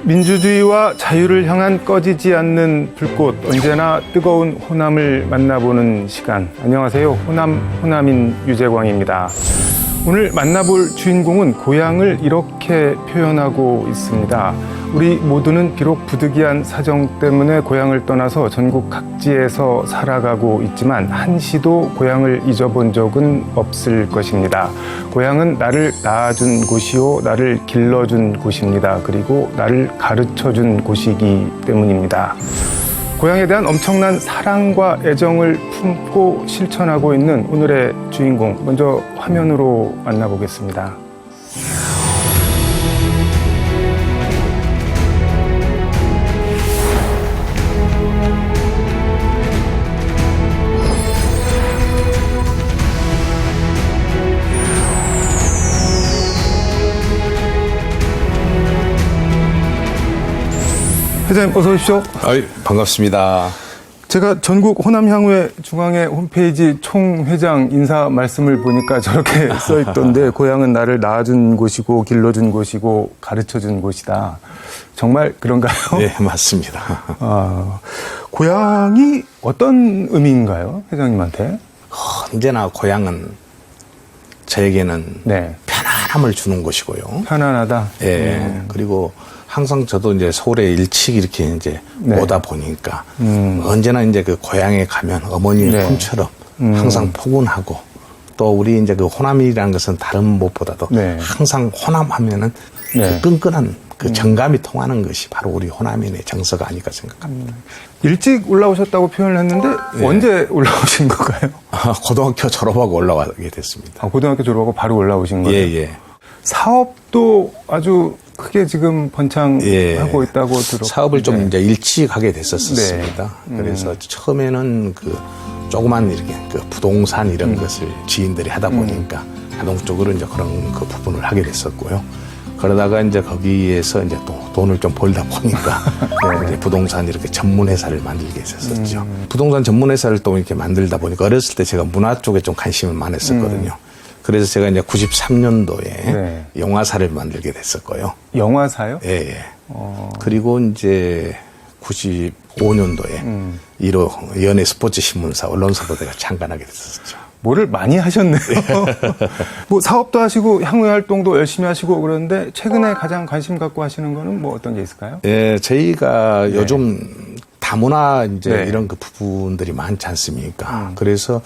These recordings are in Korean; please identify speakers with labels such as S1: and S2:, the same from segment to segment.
S1: 민주주의와 자유를 향한 꺼지지 않는 불꽃, 언제나 뜨거운 호남을 만나보는 시간. 안녕하세요. 호남인 유재광입니다. 오늘 만나볼 주인공은 고향을 이렇게 표현하고 있습니다. 우리 모두는 비록 부득이한 사정 때문에 고향을 떠나서 전국 각지에서 살아가고 있지만 한시도 고향을 잊어본 적은 없을 것입니다. 고향은 나를 낳아준 곳이요, 나를 길러준 곳입니다. 그리고 나를 가르쳐준 곳이기 때문입니다. 고향에 대한 엄청난 사랑과 애정을 품고 실천하고 있는 오늘의 주인공, 먼저 화면으로 만나보겠습니다. 회장님 어서 오십시오.
S2: 반갑습니다.
S1: 제가 전국 호남향후회 중앙회 홈페이지 총회장 인사 말씀을 보니까 저렇게 써 있던데 고향은 나를 낳아준 곳이고 길러준 곳이고 가르쳐준 곳이다. 정말 그런가요?
S2: 네, 맞습니다.
S1: 고향이 어떤 의미인가요? 회장님한테?
S2: 언제나 고향은 저에게는
S1: 네.
S2: 편안함을 주는 곳이고요.
S1: 편안하다.
S2: 예. 그리고 항상 저도 이제 서울에 일찍 이렇게 이제
S1: 네.
S2: 오다 보니까 언제나 이제 그 고향에 가면 어머니의
S1: 네.
S2: 품처럼 항상 포근하고 또 우리 이제 그 호남이라는 것은 다른 무엇보다도
S1: 네.
S2: 항상 호남하면은
S1: 네.
S2: 그 끈끈한 그 정감이 통하는 것이 바로 우리 호남인의 정서가 아닐까 생각합니다.
S1: 일찍 올라오셨다고 표현을 했는데
S2: 네.
S1: 언제 올라오신 건가요?
S2: 고등학교 졸업하고 올라가게 됐습니다.
S1: 고등학교 졸업하고 바로 올라오신 거예요?
S2: 예.
S1: 사업도 아주 크게 지금 번창하고
S2: 예.
S1: 있다고 들었고
S2: 사업을 좀 이제 일찍 하게 됐었습니다.
S1: 네.
S2: 그래서 처음에는 그 조그만 이렇게 그 부동산 이런 것을 지인들이 하다 보니까 자동적으로 이제 그런 그 부분을 하게 됐었고요. 그러다가 이제 거기에서 이제 또 돈을 좀 벌다 보니까 이제 부동산 이렇게 전문 회사를 만들게 됐었죠. 부동산 전문 회사를 또 이렇게 만들다 보니까 어렸을 때 제가 문화 쪽에 좀 관심을 많았었거든요. 그래서 제가 이제 93년도에
S1: 네.
S2: 영화사를 만들게 됐었고요.
S1: 영화사요?
S2: 예. 그리고 이제 95년도에 1호 연예 스포츠 신문사 언론사도 제가 창간하게 됐었죠.
S1: 뭐를 많이 하셨네요. 뭐 사업도 하시고 향후회 활동도 열심히 하시고 그러는데 최근에 가장 관심 갖고 하시는 거는 뭐 어떤 게 있을까요?
S2: 예, 저희가 요즘 다문화 이제
S1: 네.
S2: 이런 그 부분들이 많지 않습니까? 그래서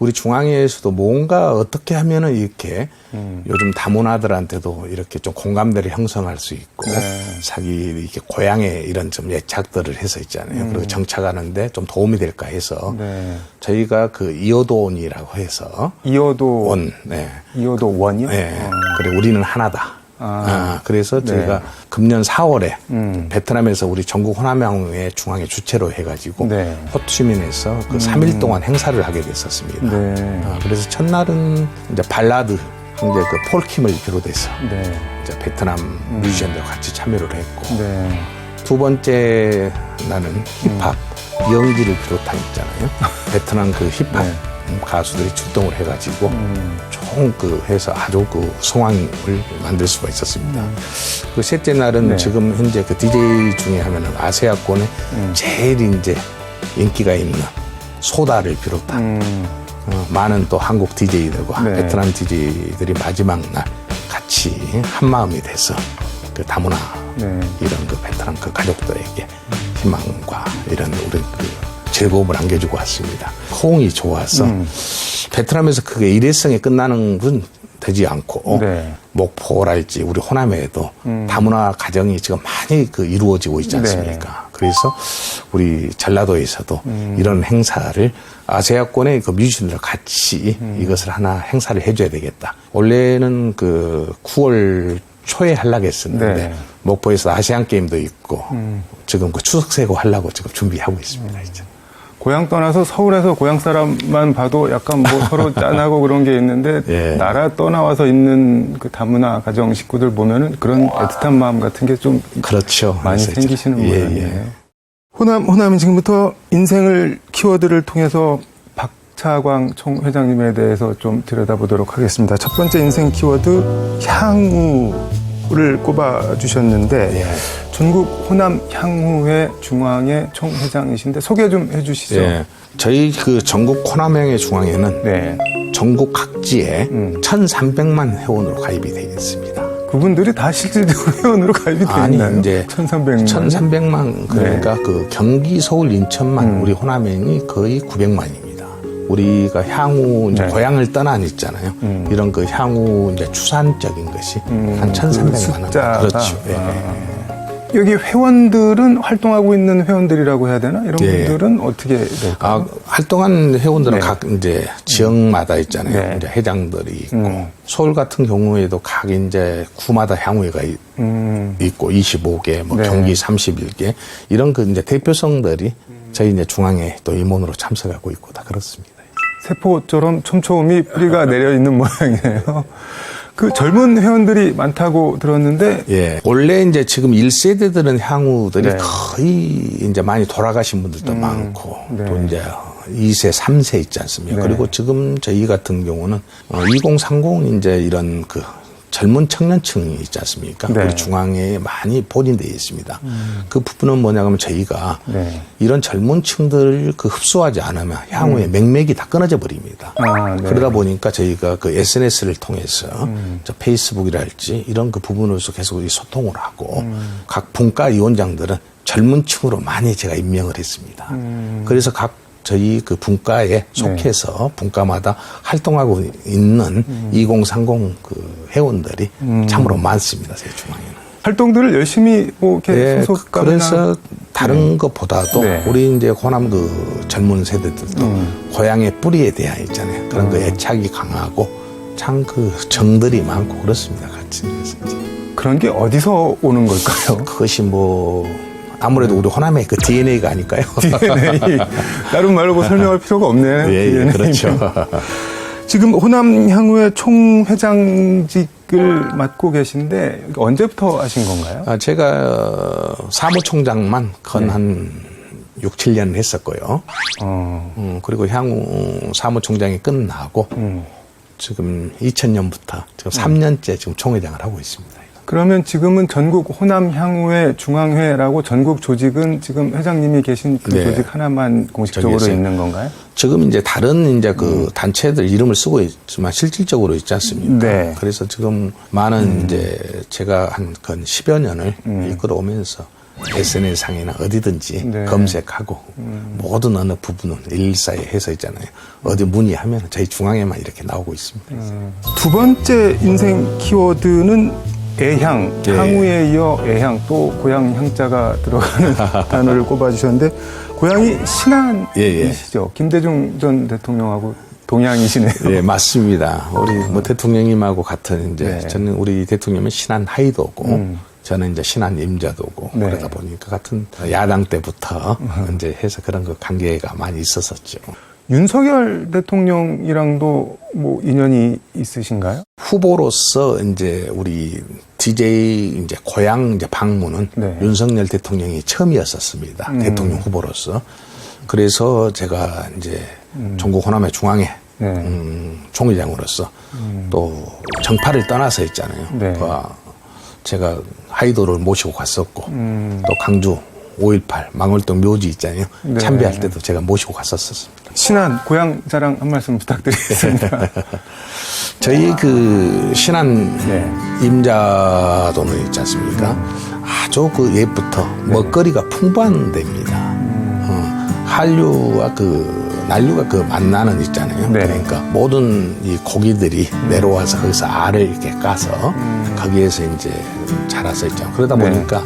S2: 우리 중앙회에서도 뭔가 어떻게 하면은 이렇게 요즘 다문화들한테도 이렇게 좀 공감대를 형성할 수 있고 자기 이렇게 고향의 이런 좀 애착들을 해서 있잖아요. 그리고 정착하는데 좀 도움이 될까 해서 저희가 그 이어도원이라고 해서
S1: 이어도원.
S2: 네.
S1: 이어도원이요?
S2: 네. 그래 우리는 하나다. 그래서 저희가 금년 4월에 베트남에서 우리 전국 호남향후회 중앙회 주최로 해가지고 호치민에서 그 3일 동안 행사를 하게 됐었습니다. 그래서 첫날은 이제 발라드, 이제 그 폴킴을 비롯해서 이제 베트남 뮤지션들과 같이 참여를 했고 두 번째 날은 힙합, 영지를 비롯한 있잖아요. 베트남 그 힙합 가수들이 출동을 해가지고 총 그 해서 아주 그 성황을 만들 수가 있었습니다. 그 셋째 날은 지금 현재 그 DJ 중에 하면은 아세아권에 제일 이제 인기가 있는 소다를 비롯한 많은 또 한국 DJ들과 베트남 DJ들이 마지막 날 같이 한 마음이 돼서 그 다문화 이런 그 베트남 그 가족들에게 희망과 이런 우리 그 즐거움을 안겨주고 왔습니다. 호응이 좋아서 베트남에서 그게 일회성에 끝나는 건 되지 않고 목포랄지 우리 호남에도 다문화 가정이 지금 많이 그 이루어지고 있지 않습니까? 그래서 우리 전라도에서도 이런 행사를 아세아권의 그 뮤지션들 같이 이것을 하나 행사를 해줘야 되겠다. 원래는 그 9월 초에 하려고 했었는데 목포에서 아시안 게임도 있고 지금 그 추석 세고 하려고 지금 준비하고 있습니다. 이제.
S1: 고향 떠나서 서울에서 고향 사람만 봐도 약간 뭐 서로 짠하고 그런 게 있는데 나라 떠나와서 있는 그 다문화 가정 식구들 보면은 그런 애틋한 마음 같은 게 좀
S2: 그렇죠.
S1: 많이 생기시는 모양이에요. 호남은 지금부터 인생을 키워드를 통해서 박차광 총회장님에 대해서 좀 들여다보도록 하겠습니다. 첫 번째 인생 키워드 향후 세포를 꼽아 주셨는데
S2: 예.
S1: 전국 호남 향후회 중앙회 총회장이신데 소개 좀 해주시죠.
S2: 예. 저희 그 전국 호남향회 중앙회는
S1: 네.
S2: 전국 각지에 1,300만 회원으로 가입이 되어 있습니다.
S1: 그분들이 다 실질적으로 회원으로 가입이 되어
S2: 아니,
S1: 있나요?
S2: 이제
S1: 1,300만.
S2: 1,300만 그러니까 그 경기, 서울, 인천만 우리 호남행이 거의 900만입니다. 우리가 향후 이제
S1: 네.
S2: 고향을 떠난 있잖아요. 이런 그 향후 이제 추산적인 것이 한 1,300만 원.
S1: 숫자가.
S2: 그렇죠. 예.
S1: 여기 회원들은 활동하고 있는 회원들이라고 해야 되나? 이런
S2: 예.
S1: 분들은 어떻게 될까요?
S2: 활동한 회원들은
S1: 네.
S2: 각 이제 지역마다 있잖아요.
S1: 네.
S2: 이제 회장들이 있고 서울 같은 경우에도 각 이제 구마다 향후회가 있고 25개, 뭐
S1: 네.
S2: 경기 31개 이런 그 이제 대표성들이 저희 이제 중앙회 또 임원으로 참석하고 있고 다 그렇습니다.
S1: 세포처럼 촘촘히 뿌리가 내려 있는 모양이네요. 그 젊은 회원들이 많다고 들었는데,
S2: 예. 원래 이제 지금 1세대들은 향후들이
S1: 네.
S2: 거의 이제 많이 돌아가신 분들도 많고,
S1: 네.
S2: 또 이제 2세, 3세 있지 않습니까?
S1: 네.
S2: 그리고 지금 저희 같은 경우는 2030 이제 이런 그 젊은 청년층이 있지 않습니까?
S1: 네.
S2: 우리 중앙에 많이 본인되어 있습니다. 그 부분은 뭐냐면 저희가
S1: 네.
S2: 이런 젊은 층들을 그 흡수하지 않으면 향후에 맥맥이 다 끊어져 버립니다.
S1: 아, 네.
S2: 그러다 보니까 저희가 그 SNS를 통해서 저 페이스북이랄지 이런 그 부분으로서 계속 이 소통을 하고 각 분과 위원장들은 젊은 층으로 많이 제가 임명을 했습니다. 그래서 각 저희 그 분과에 속해서 분과마다 활동하고 있는 2030 그 회원들이 참으로 많습니다. 저희 중앙에는.
S1: 활동들을 열심히 뭐 이렇게
S2: 네,
S1: 소속감이나
S2: 그래서 다른 것보다도
S1: 네.
S2: 우리 이제 호남 그 젊은 세대들도 고향의 뿌리에 대한 있잖아요. 그런 그 애착이 강하고 참 그 정들이 많고 그렇습니다. 같이. 그래서 이제
S1: 그런 게 어디서 오는 걸까요?
S2: 그것이 뭐 아무래도 우리 호남의 그 DNA가 아닐까요?
S1: DNA. 다른 말로 뭐 설명할 필요가 없네요.
S2: 예, 예,
S1: DNA 는.
S2: 그렇죠.
S1: 지금 호남 향후회 총회장직을 맡고 계신데 언제부터 하신 건가요?
S2: 제가 사무총장만 건 한 6, 7년 했었고요. 그리고 향후 사무총장이 끝나고 지금 2000년부터 지금 3년째 지금 총회장을 하고 있습니다.
S1: 그러면 지금은 전국 호남 향후회 중앙회라고 전국 조직은 지금 회장님이 계신 그
S2: 네.
S1: 조직 하나만 공식적으로
S2: 저기에서.
S1: 있는 건가요?
S2: 지금 이제 다른 이제 그 단체들 이름을 쓰고 있지만 실질적으로 있지 않습니까?
S1: 네.
S2: 그래서 지금 많은 이제 제가 한 건 10여 년을 이끌어 오면서 SNS상이나 어디든지
S1: 네.
S2: 검색하고 모든 어느 부분은 일사에 해서 있잖아요. 어디 문의하면 저희 중앙에만 이렇게 나오고 있습니다.
S1: 두 번째 인생 키워드는 애향,
S2: 예.
S1: 향후에 이어 애향, 또 고향 향자가 들어가는 단어를 꼽아주셨는데 고향이 신안이시죠? 김대중 전 대통령하고 동양이시네요.
S2: 예, 맞습니다. 우리 뭐 대통령님하고 같은 이제
S1: 네.
S2: 저는 우리 대통령은 신안 하이도고 저는 이제 신안 임자도고
S1: 네.
S2: 그러다 보니까 같은 야당 때부터 이제 해서 그런 그 관계가 많이 있었었죠.
S1: 윤석열 대통령이랑도 뭐 인연이 있으신가요?
S2: 후보로서 이제 우리 DJ 이제 고향 이제 방문은
S1: 네.
S2: 윤석열 대통령이 처음이었었습니다. 대통령 후보로서. 그래서 제가 이제 전국 호남의 중앙회 총회장으로서 또 정파를 떠나서 있잖아요.
S1: 네.
S2: 제가 하이도를 모시고 갔었고 또 강주 5.18 망월동 묘지 있잖아요.
S1: 네.
S2: 참배할 때도 제가 모시고 갔었습니다.
S1: 신안 고향 자랑 한 말씀 부탁드리겠습니다.
S2: 저희 그 신안
S1: 네.
S2: 임자도는 있지 않습니까? 아주 그 옛부터 먹거리가 풍부한 데입니다. 한류와 그 난류가 그 만나는 있잖아요.
S1: 네.
S2: 그러니까 모든 이 고기들이 내려와서 거기서 알을 이렇게 까서 거기에서 이제 자라서 있죠. 그러다
S1: 네.
S2: 보니까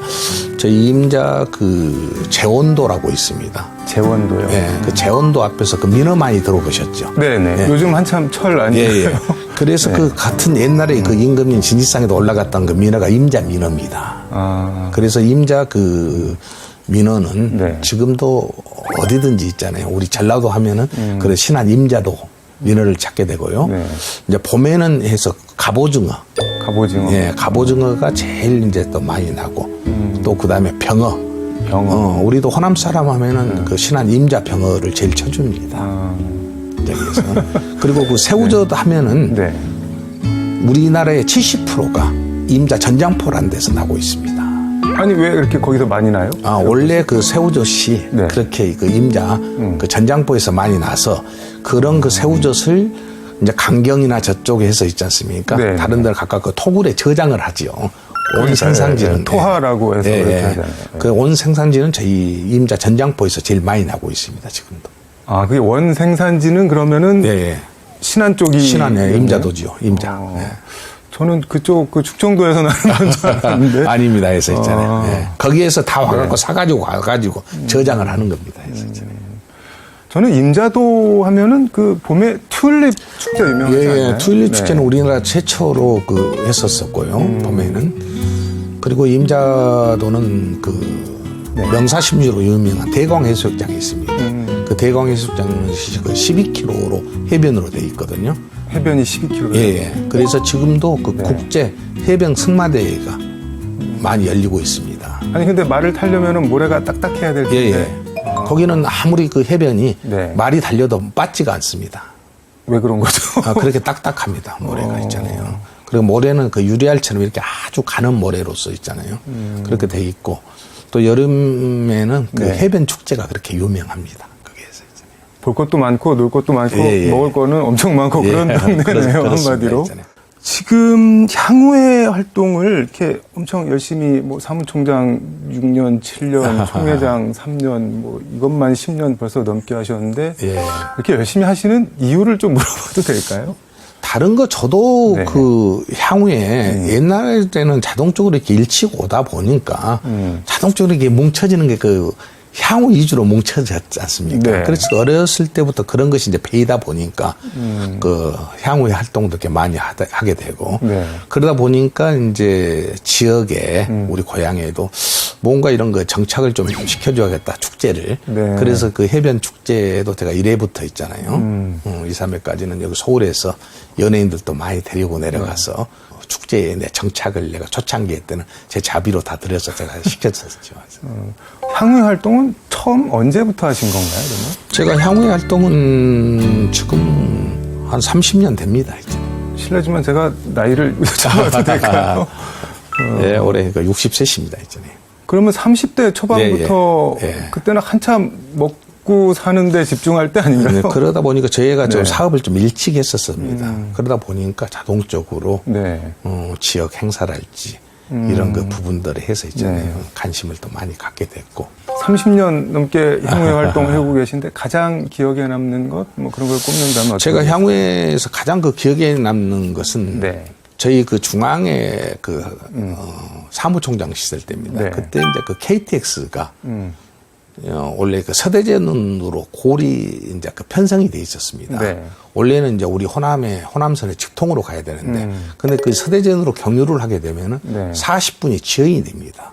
S2: 저희 임자 그 제원도라고 있습니다.
S1: 제원도요?
S2: 예, 그 제원도 앞에서 그 민어 많이 들어보셨죠?
S1: 네네.
S2: 예.
S1: 요즘 한참 철 아니에요?
S2: 예, 예. 그래서 그 같은 옛날에 그 임금님 진지상에도 올라갔던 그 민어가 임자 민어입니다.
S1: 아,
S2: 그래서 임자 그 민어는
S1: 네.
S2: 지금도 어디든지 있잖아요. 우리 전라도 하면은 그런 신안 임자도 민어를 찾게 되고요.
S1: 네.
S2: 이제 봄에는 해서 갑오징어.
S1: 갑오징어.
S2: 예, 갑오징어가 제일 이제 또 많이 나고 또 그다음에 병어.
S1: 병어.
S2: 우리도 호남 사람 하면은 그 신안 임자 병어를 제일 쳐줍니다.
S1: 아,
S2: 여기서. 그리고 그 새우젓 하면은
S1: 네.
S2: 우리나라의 70%가 임자 전장포라는 데서 나고 있습니다.
S1: 아니 왜 이렇게 거기서 많이 나요?
S2: 원래 그 새우젓이
S1: 네.
S2: 그렇게 그 임자 그 전장포에서 많이 나서 그런 그 새우젓을 이제 강경이나 저쪽에 해서 있지 않습니까?
S1: 네.
S2: 다른 데를 각각 그 토굴에 저장을 하지요. 온 생산지는
S1: 토하라고 해서 그렇게 하잖아요.
S2: 그 온 생산지는 저희 임자 전장포에서 제일 많이 나고 있습니다. 지금도.
S1: 그게 원 생산지는 그러면은 신안 쪽이
S2: 신안에 임자도지요. 임자.
S1: 저는 그쪽 그 충청도에서 나는 건 줄 알았는데
S2: 아닙니다. 해서 있잖아요. 거기에서 다 와갖고 사가지고 와가지고 저장을 하는 겁니다. 해서 있잖아요.
S1: 저는 임자도 하면은 그 봄에 튤립 축제 유명하지 않나요?
S2: 튤립 축제는 우리나라 최초로 그 했었었고요. 봄에는. 그리고 임자도는 그 명사심주로 유명한 대광해수욕장이 있습니다. 그 대광해수욕장은 그 12km로 해변으로 돼 있거든요.
S1: 해변이 12km.
S2: 예. 그래서 지금도 그 국제 해변 승마대회가 많이 열리고 있습니다.
S1: 아니 근데 말을 타려면은 모래가 딱딱해야 될 텐데.
S2: 거기는 아무리 그 해변이 말이 달려도 빠지가 않습니다.
S1: 왜 그런 거죠?
S2: 그렇게 딱딱합니다. 모래가 있잖아요. 그리고 모래는 그 유리알처럼 이렇게 아주 가는 모래로서 있잖아요. 그렇게 돼 있고 또 여름에는 그 해변 축제가 그렇게 유명합니다. 거기에서 있잖아요.
S1: 볼 것도 많고 놀 것도 많고 먹을 거는 엄청 많고 그런 동네네요. 한마디로. 지금 향후의 활동을 이렇게 엄청 열심히 뭐 사무총장 6년, 7년, 총회장 3년, 뭐 이것만 10년 벌써 넘게 하셨는데 이렇게 열심히 하시는 이유를 좀 물어봐도 될까요?
S2: 다른 거 저도 그 향후에 옛날에는 자동적으로 이렇게 일치고 오다 보니까 자동적으로 이렇게 뭉쳐지는 게 그 향후 위주로 뭉쳐졌지 않습니까? 그래서 어렸을 때부터 그런 것이 이제 배이다 보니까 그 향후의 활동도 이렇게 많이 하게 되고 그러다 보니까 이제 지역에 우리 고향에도 뭔가 이런 거 정착을 좀 시켜줘야겠다 축제를. 그래서 그 해변 축제도 제가 1회부터 있잖아요. 2, 3회까지는 여기 서울에서 연예인들도 많이 데리고 내려가서 축제에 내 정착을 내가 초창기에 때는 제 자비로 다 들여서 제가 시켰었죠.
S1: 향후의 활동은 처음 언제부터 하신 건가요, 그러면?
S2: 제가 향후의 활동은 지금 한 30년 됩니다, 이제.
S1: 실례지만 제가 나이를 여쭤봐도 될까요?
S2: 네, 올해 60세십니다, 이제.
S1: 그러면 30대 초반부터 그때는 한참 먹고 사는데 집중할 때 아닌가요?
S2: 그러다 보니까 저희가 좀 사업을 좀 일찍 했었습니다. 그러다 보니까 자동적으로 지역 행사랄지 이런 그 부분들을 해서 있잖아요. 관심을 또 많이 갖게 됐고.
S1: 30년 넘게 향후회 활동을 하고 계신데 가장 기억에 남는 것, 뭐 그런 걸 꼽는다면 어떻게?
S2: 제가 향후에서 가장 그 기억에 남는 것은 저희 그 중앙의 그 사무총장 시절 때입니다. 그때 이제 그 KTX가 원래 그 서대전으로 골이 이제 그 편성이 돼 있었습니다. 원래는 이제 우리 호남선의 직통으로 가야 되는데, 근데 그 서대전으로 경유를 하게 되면은 40분이 지연이 됩니다.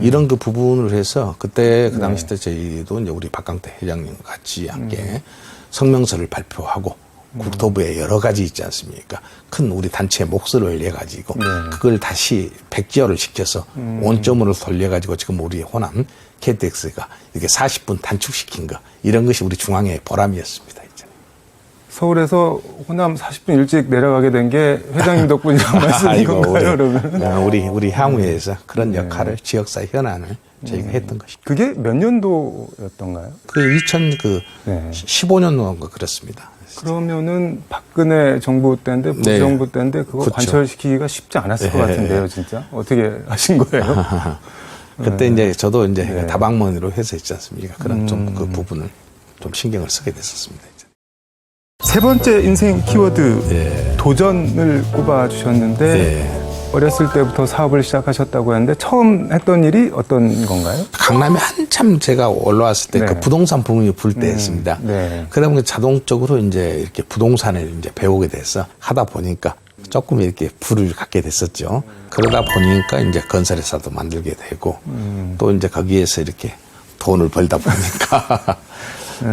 S2: 이런 그 부분을 해서 그때 그 당시 때 저희도 이제 우리 박강태 회장님 같이 함께 성명서를 발표하고 국토부에 여러 가지 있지 않습니까? 큰 우리 단체의 몫을 내가지고 그걸 다시 백지화를 시켜서 원점으로 돌려가지고 지금 우리 호남 KTX가 이렇게 40분 단축시킨 거 이런 것이 우리 중앙의 보람이었습니다. 이제.
S1: 서울에서 호남 40분 일찍 내려가게 된 게 회장님 덕분이라고 말씀인 건가요, 그러면?
S2: 우리 향후에서 그런 역할을 지역사회 현안을 저희가 했던 것입니다.
S1: 그게 몇 년도였던가요?
S2: 그 2015년도인가 그렇습니다.
S1: 그러면은 박근혜 정부 때인데 부정부 때인데 그거 관철시키기가 쉽지 않았을 것 같은데요, 진짜. 어떻게 하신 거예요?
S2: 그때 이제 저도 이제 다방면으로 해서 있지 않습니까? 그런 좀 그 부분을 좀 신경을 쓰게 됐었습니다. 이제.
S1: 세 번째 인생 키워드 도전을 꼽아주셨는데 어렸을 때부터 사업을 시작하셨다고 하는데 처음 했던 일이 어떤 건가요?
S2: 강남에 한참 제가 올라왔을 때 그 부동산 붐이 불 때였습니다. 그러다 보니까 자동적으로 이제 이렇게 부동산을 이제 배우게 돼서 하다 보니까 조금 이렇게 불을 갖게 됐었죠. 그러다 보니까 이제 건설회사도 만들게 되고 또 이제 거기에서 이렇게 돈을 벌다 보니까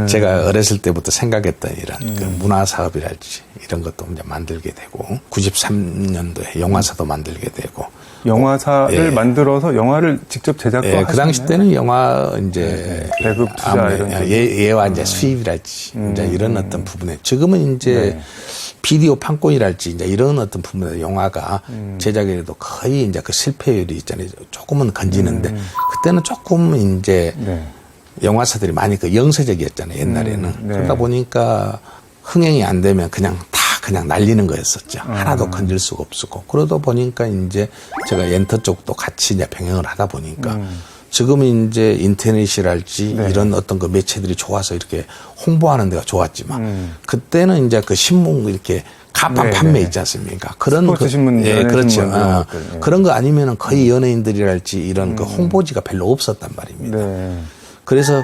S2: 제가 어렸을 때부터 생각했던 이런 그 문화사업이랄지 이런 것도 이제 만들게 되고 93년도에 영화사도 만들게 되고
S1: 영화사를 만들어서 영화를 직접 제작도 하셨나요?
S2: 그 당시 때는 영화 이제
S1: 배급 투자 이런
S2: 예와 이제 수입이랄지 이제 이런 어떤 부분에 지금은 이제 비디오 판권이랄지 이제 이런 어떤 부분에서 영화가 제작에도 거의 이제 그 실패율이 있잖아요. 조금은 건지는데 그때는 조금 이제
S1: 네.
S2: 영화사들이 많이 그 영세적이었잖아요. 옛날에는.
S1: 네.
S2: 그러다 보니까 흥행이 안 되면 그냥 날리는 거였었죠. 하나도 건질 수가 없었고. 그러다 보니까 이제 제가 엔터 쪽도 같이 이제 병행을 하다 보니까 지금은 이제 인터넷이랄지
S1: 네.
S2: 이런 어떤 그 매체들이 좋아서 이렇게 홍보하는 데가 좋았지만 그때는 이제 그 신문 이렇게 가판
S1: 네,
S2: 판매
S1: 네.
S2: 있지 않습니까? 그런
S1: 스포츠 신문,
S2: 예,
S1: 연예
S2: 그렇죠.
S1: 신문 이런
S2: 어,
S1: 것들, 예.
S2: 그런 거 아니면은 거의 연예인들이랄지 이런 그 홍보지가 별로 없었단 말입니다.
S1: 네.
S2: 그래서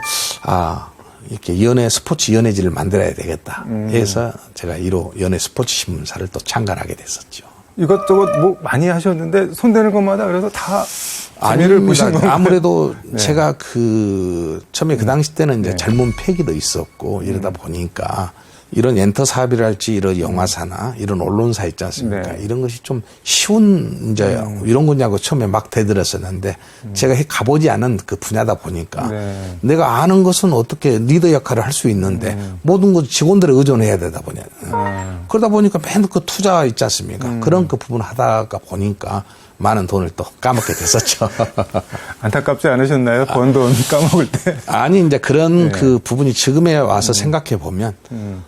S2: 이렇게 스포츠 연예지를 만들어야 되겠다 해서 제가 1호 연예 스포츠 신문사를 또 창간하게 됐었죠.
S1: 이것저것 뭐 많이 하셨는데 손대는 것마다 그래서 다 재미를 보신 건가요?
S2: 아무래도
S1: 네.
S2: 제가 처음에 그 당시 때는 이제
S1: 네.
S2: 젊은 패기도 있었고 이러다 보니까 이런 엔터 사업이랄지 이런 영화사나 이런 언론사 있지 않습니까?
S1: 네.
S2: 이런 것이 좀 쉬운 이제 이런 거냐고 처음에 막 대들었었는데 제가 가보지 않은 그 분야다 보니까
S1: 네.
S2: 내가 아는 것은 어떻게 리더 역할을 할 수 있는데 모든 것 직원들에 의존해야 되다 보냐. 그러다 보니까 맨 그 투자 있지 않습니까? 그런 그 부분 하다가 보니까 많은 돈을 또 까먹게 됐었죠.
S1: 안타깝지 않으셨나요? 번 돈 까먹을 때.
S2: 아니, 이제 그런
S1: 네.
S2: 그 부분이 지금에 와서 생각해 보면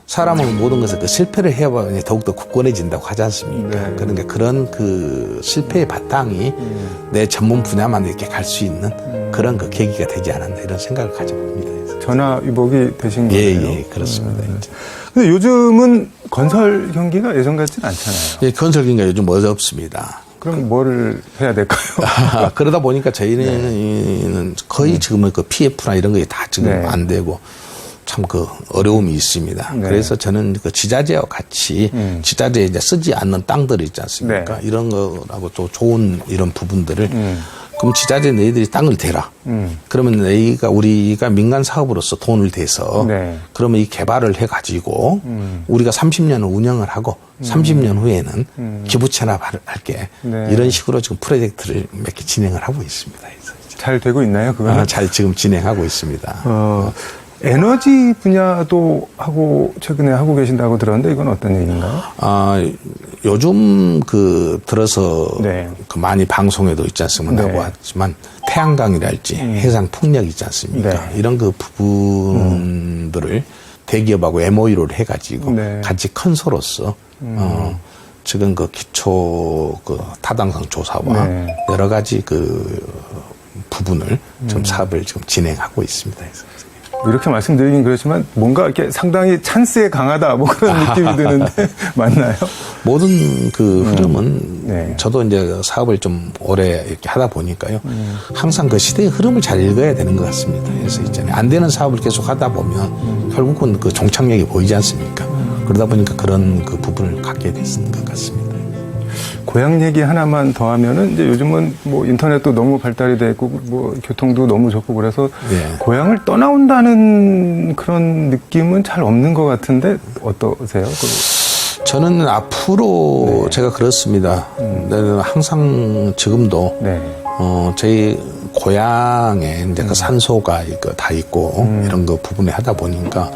S2: 사람은 모든 것을 그 실패를 해봐야 더욱더 굳건해진다고 하지 않습니까?
S1: 네.
S2: 그러니까 그런 그 실패의 바탕이 내 전문 분야만 이렇게 갈 수 있는 그런 그 계기가 되지 않았나 이런 생각을 가져봅니다.
S1: 전화위복이 되신 거예요?
S2: 예, 그렇습니다. 이제.
S1: 근데 요즘은 건설 경기가 예전 같지는 않잖아요.
S2: 예, 건설기가 요즘 어렵습니다.
S1: 그럼 뭐를 해야 될까요?
S2: 그러다 보니까 저희는 거의 지금은 그 PF나 이런 게 다 지금
S1: 네.
S2: 안 되고 참 그 어려움이 있습니다.
S1: 네.
S2: 그래서 저는 그 지자재와 같이 지자재에 이제 쓰지 않는 땅들이 있지 않습니까?
S1: 네.
S2: 이런 거라고 또 좋은 이런 부분들을 그럼 지자재 너희들이 땅을 대라. 그러면 우리가 민간 사업으로서 돈을 대서
S1: 네.
S2: 그러면 이 개발을 해가지고 우리가 30년을 운영을 하고 30년 후에는 기부채납 할게.
S1: 네.
S2: 이런 식으로 지금 프로젝트를 몇 개 진행을 하고 있습니다.
S1: 잘 되고 있나요? 그거는?
S2: 잘 지금 진행하고 있습니다.
S1: 에너지 분야도 최근에 하고 계신다고 들었는데 이건 어떤 얘기인가요?
S2: 요즘 들어서
S1: 네.
S2: 그 많이 방송에도 있지 않습니까?
S1: 네.
S2: 나왔지만 태양광이랄지 해상 풍력 있지 않습니까?
S1: 네.
S2: 이런 그 부분들을 대기업하고 MOU를 해가지고
S1: 네.
S2: 같이 컨소로서 지금 그 기초 타당성 조사와
S1: 네.
S2: 여러 가지 그 부분을 좀 사업을 지금 진행하고 있습니다.
S1: 이렇게 말씀드리긴 그렇지만 뭔가 이렇게 상당히 찬스에 강하다 뭐 그런 느낌이 드는데 맞나요?
S2: 모든 그 흐름은
S1: 네.
S2: 저도 이제 사업을 좀 오래 이렇게 하다 보니까요. 항상 그 시대의 흐름을 잘 읽어야 되는 것 같습니다. 그래서 있잖아요. 안 되는 사업을 계속 하다 보면 결국은 그 종착역이 보이지 않습니까? 그러다 보니까 그런 그 부분을 갖게 됐는 것 같습니다.
S1: 고향 얘기 하나만 더 하면은 이제 요즘은 뭐 인터넷도 너무 발달이 돼 있고 뭐 교통도 너무 좋고 그래서
S2: 네.
S1: 고향을 떠나온다는 그런 느낌은 잘 없는 것 같은데 어떠세요?
S2: 저는 앞으로
S1: 네.
S2: 제가 그렇습니다. 저는 항상 지금도
S1: 네.
S2: 저희 고향에 이제 그 산소가 다 있고 이런 거 부분에 하다 보니까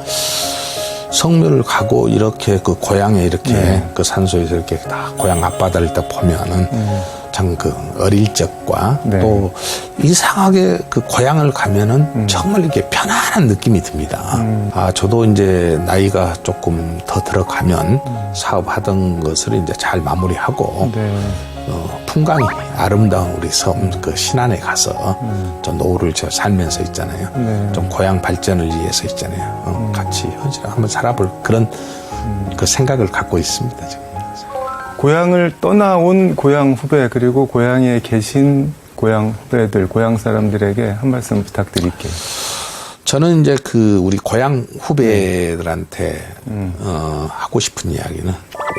S2: 성묘를 가고 이렇게 그 고향에 이렇게 그 산소에서 이렇게 다 고향 앞바다를 딱 보면은 참 그 어릴 적과
S1: 네.
S2: 또 이상하게 그 고향을 가면은 정말 이렇게 편안한 느낌이 듭니다. 저도 이제 나이가 조금 더 들어가면 사업하던 것을 이제 잘 마무리하고
S1: 네.
S2: 풍광이 아름다운 우리 섬 그 신안에 가서 좀 노후를 살면서 있잖아요.
S1: 네.
S2: 좀 고향 발전을 위해서 있잖아요. 같이 현실을 한번 살아볼 그런 그 생각을 갖고 있습니다. 지금.
S1: 고향을 떠나온 고향 후배 그리고 고향에 계신 고향 후배들, 고향 사람들에게 한 말씀 부탁드릴게요.
S2: 저는 이제 우리 고향 후배들한테 하고 싶은 이야기는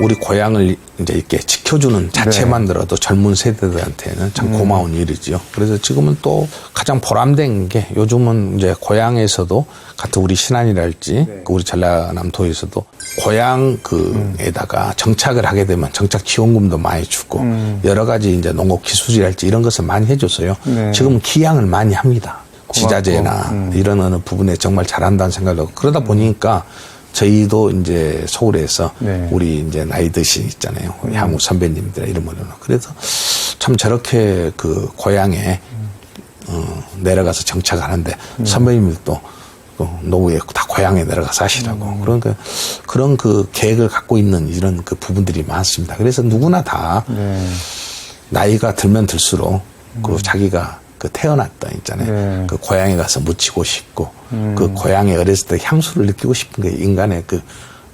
S2: 우리 고향을 이제 이렇게 지켜주는 자체만으로도 젊은 세대들한테는 참 고마운 일이죠. 그래서 지금은 또 가장 보람된 게 요즘은 이제 고향에서도 같은 우리 신안이랄지 우리 전라남도에서도 고향 에다가 정착을 하게 되면 정착 지원금도 많이 주고 여러 가지 이제 농업 기술이랄지 이런 것을 많이 해줘서요.
S1: 네.
S2: 지금은 기양을 많이 합니다. 지자체나 이런 어느 부분에 정말 잘한다는 생각을 하고 그러다 보니까 저희도 이제 서울에서
S1: 네.
S2: 우리 이제 나이 드신 있잖아요. 향후 선배님들 이름으로. 그래서 참 저렇게 그 고향에 내려가서 정착하는데 선배님들도 노후에 다 고향에 내려가서 하시라고. 그러니까 그런 그 계획을 갖고 있는 이런 그 부분들이 많습니다. 그래서 누구나 다
S1: 네.
S2: 나이가 들면 들수록 그 자기가 그 태어났던 있잖아요.
S1: 네.
S2: 그 고향에 가서 묻히고 싶고 그 고향에 어렸을 때 향수를 느끼고 싶은 게 인간의 그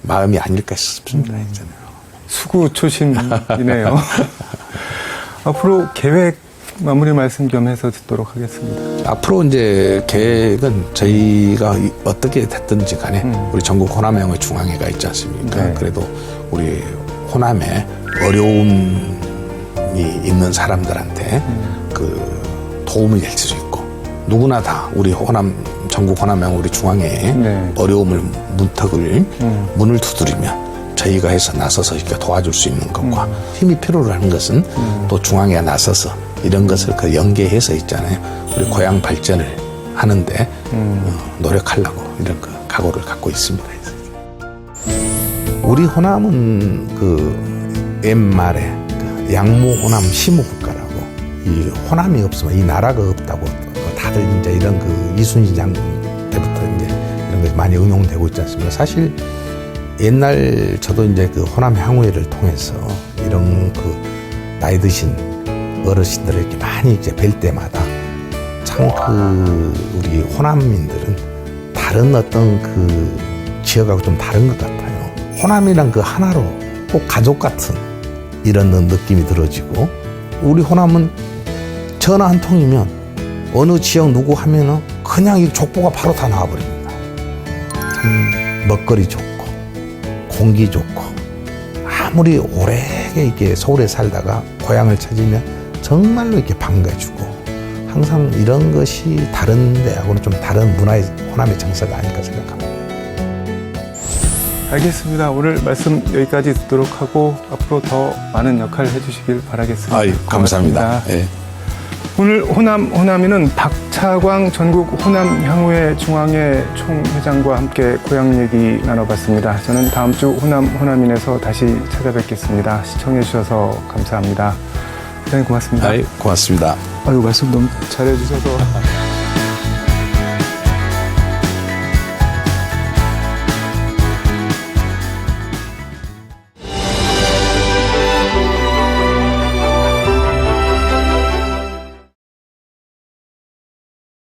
S2: 마음이 아닐까 싶습니다. 있잖아요.
S1: 수구초심이네요. 앞으로 계획 마무리 말씀 좀 해서 듣도록 하겠습니다.
S2: 앞으로 이제 계획은 저희가 어떻게 됐든지 간에 우리 전국 호남형의 중앙회가 있지 않습니까?
S1: 네.
S2: 그래도 우리 호남에 어려움이 있는 사람들한테 그 도움이 될 수 있고 누구나 다 우리 호남 전국 호남형 우리 중앙회에
S1: 네.
S2: 어려움을 문을 두드리면 저희가 해서 나서서 이렇게 도와줄 수 있는 것과 힘이 필요로 하는 것은 또 중앙회가 나서서 이런 것을 그 연계해서 있잖아요. 우리 고향 발전을 하는데 노력하려고 이런 그 각오를 갖고 있습니다. 우리 호남은 그 옛말에 그 양모 호남 시무 국가라고 이 호남이 없으면 이 나라가 없다고 다들 이제 이런 그 이순신 장군 때부터 이제 이런 것이 많이 응용되고 있지 않습니까? 사실 옛날 저도 이제 그 호남 향후회를 통해서 이런 그 나이 드신 어르신들을 이렇게 많이 이제 뵐 때마다 참 그 우리 호남민들은 다른 어떤 그 지역하고 좀 다른 것 같아요. 호남이란 그 하나로 꼭 가족 같은 이런 느낌이 들어지고 우리 호남은 전화 한 통이면 어느 지역 누구 하면은 그냥 이 족보가 바로 다 나와버립니다. 참 먹거리 좋고 공기 좋고 아무리 오래 이렇게 서울에 살다가 고향을 찾으면 정말로 이렇게 반가워주고 항상 이런 것이 다른 데하고는 좀 다른 문화의 호남의 정서가 아닐까 생각합니다.
S1: 알겠습니다. 오늘 말씀 여기까지 듣도록 하고 앞으로 더 많은 역할 해주시길 바라겠습니다.
S2: 아이, 감사합니다. 예.
S1: 오늘 호남이는 박차광 전국 호남향후회 중앙회 총회장과 함께 고향 얘기 나눠봤습니다. 저는 다음 주 호남인에서 다시 찾아뵙겠습니다. 시청해 주셔서 감사합니다. 대단히 고맙습니다.
S2: 아이, 고맙습니다.
S1: 아유, 말씀 너무 잘해주셔서.